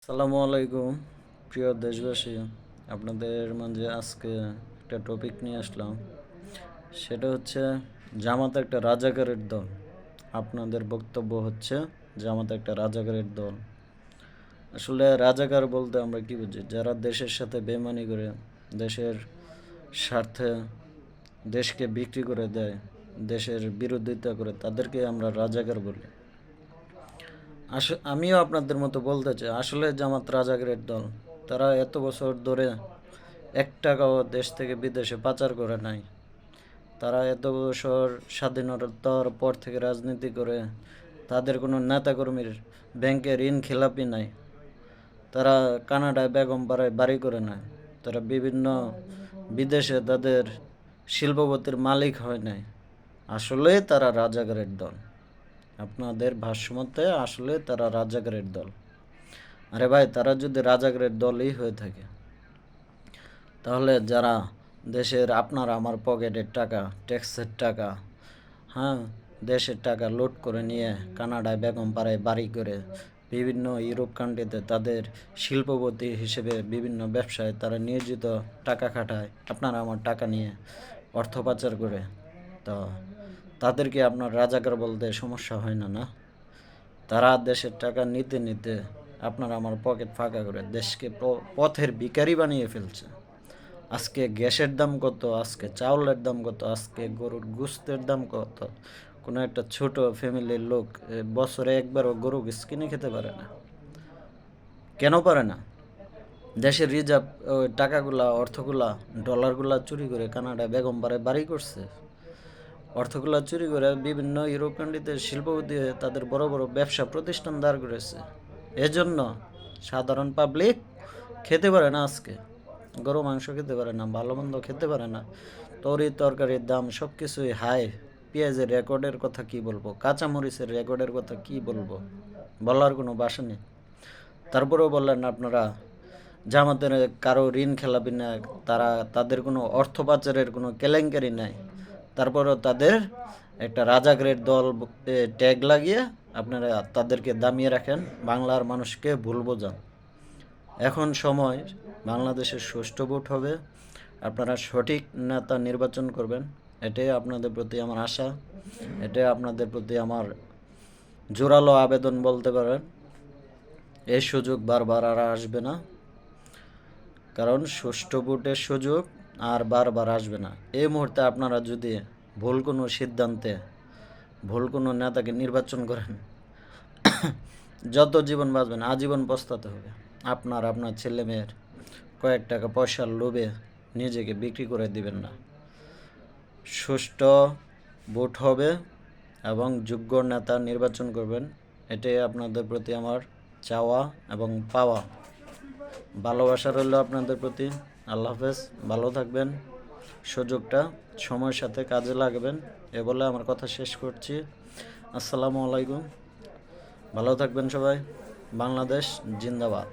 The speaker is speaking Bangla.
আসসালামু আলাইকুম প্রিয় দেশবাসী। আপনাদের মাঝে আজকে একটা টপিক নিয়ে আসলাম। সেটা হচ্ছে জামাত একটা রাজাকারের দল। আপনাদের বক্তব্য হচ্ছে জামাত একটা রাজাকারের দল। আসলে রাজাকার বলতে আমরা কি বুঝি? যারা দেশের সাথে বেইমানি করে, দেশের স্বার্থে দেশকে বিক্রি করে দেয়, দেশের বিরোধিতা করে, তাদেরকে আমরা রাজাকার বলি। আমিও আপনাদের মতো বলতে চাই, আসলে জামাত রাজাকারের দল। তারা এত বছর ধরে 1 টাকাও দেশ থেকে বিদেশে পাচার করে নাই। তারা এত বছর স্বাধীনতার পর থেকে রাজনীতি করে, তাদের কোনো নেতাকর্মীর ব্যাংকে ঋণ খেলাপি নাই। তারা কানাডায় বেগমপাড়ায় বাড়ি করে নেয়। তারা বিভিন্ন বিদেশে তাদের শিল্পপতির মালিক হয় নাই। আসলে তারা রাজাকারের দল। আপনাদের ভাষ্যমতে আসলে তারা রাজাকারের দল। আরে ভাই, তারা যদি রাজাকারের দলই হয়ে থাকে, তাহলে যারা দেশের আপনার আমার পকেটের টাকা, ট্যাক্সের টাকা, হ্যাঁ, দেশের টাকা লুট করে নিয়ে কানাডায় বেগমপাড়ায় বাড়ি করে, বিভিন্ন ইউরোপ কান্ট্রিতে তাদের শিল্পপতি হিসেবে বিভিন্ন ব্যবসায় তারা নিয়োজিত টাকা খাটায়, আপনার আমার টাকা নিয়ে অর্থ পাচার করে, তো তাদেরকে আপনার রাজাকার বলতে সমস্যা হয় না? না, তারা দেশের টাকা নিতে নিতে আপনার আমার পকেট ফাঁকা করে দেশকে পথের ভিখারি বানিয়ে ফেলছে। আজকে গ্যাসের দাম কত, আজকে চাউলের দাম কত, আজকে গরুর গোশতের দাম কত। কোনো একটা ছোট ফ্যামিলির লোক বছরে একবারও গরু গোশত কিনে খেতে পারে না। কেন পারে না? দেশের রিজার্ভ টাকাগুলা, অর্থগুলা, ডলারগুলা চুরি করে কানাডায় বেগমপাড়ায় বাড়ি করছে। অর্থগুলা চুরি করে বিভিন্ন ইউরোপ কান্ট্রিতে শিল্পপতি হয়ে তাদের বড় বড় ব্যবসা প্রতিষ্ঠান দাঁড় করেছে। এজন্য সাধারণ পাবলিক খেতে পারে না, আজকে গরু মাংস খেতে পারে না, ভালো মন্দ খেতে পারে না। তরকারির দাম সব কিছুই হাই। পেঁয়াজের রেকর্ডের কথা কি বলবো, কাঁচামরিচের রেকর্ডের কথা কি বলবো, বলার কোনো ভাষা নেই। তারপরেও বললেন আপনারা জামাতের কারো ঋণ খেলাপি না, তাদের কোনো অর্থ পাচারের কোনো কেলেঙ্কারি নাই। তারপরেও তাদের একটা রাজাকারের দল ট্যাগ লাগিয়ে আপনারা তাদেরকে দামিয়ে রাখেন, বাংলার মানুষকে ভুল বোঝান। এখন সময়, বাংলাদেশের সুষ্ঠু ভোট হবে, আপনারা সঠিক নেতা নির্বাচন করবেন। এটাই আপনাদের প্রতি আমার আশা, এটাই আপনাদের প্রতি আমার জোরালো আবেদন বলতে পারেন। এই সুযোগ বারবার আর আসবে না, কারণ সুষ্ঠু ভোটের সুযোগ আর বারবার আসবে না। এই মুহূর্তে আপনারা যদি ভুল কোনো সিদ্ধান্তে ভুল কোনো নেতাকে নির্বাচন করেন, যত জীবন বাঁচবেন আজীবন পস্তাতে হবে। আপনার ছেলে মেয়ের কয়েক টাকা পয়সার লোভে নিজেকে বিক্রি করে দিবেন না। সুষ্ঠু ভোট হবে এবং যোগ্য নেতা নির্বাচন করবেন, এটাই আপনাদের প্রতি আমার চাওয়া এবং পাওয়া। ভালোবাসা রইল আপনাদের প্রতি। আল্লাহ হাফেজ, ভালো থাকবেন। সুযোগটা সময়ের সাথে কাজে লাগবেন, এ বলে আমার কথা শেষ করছি। আসসালামু আলাইকুম, ভালো থাকবেন সবাই। বাংলাদেশ জিন্দাবাদ।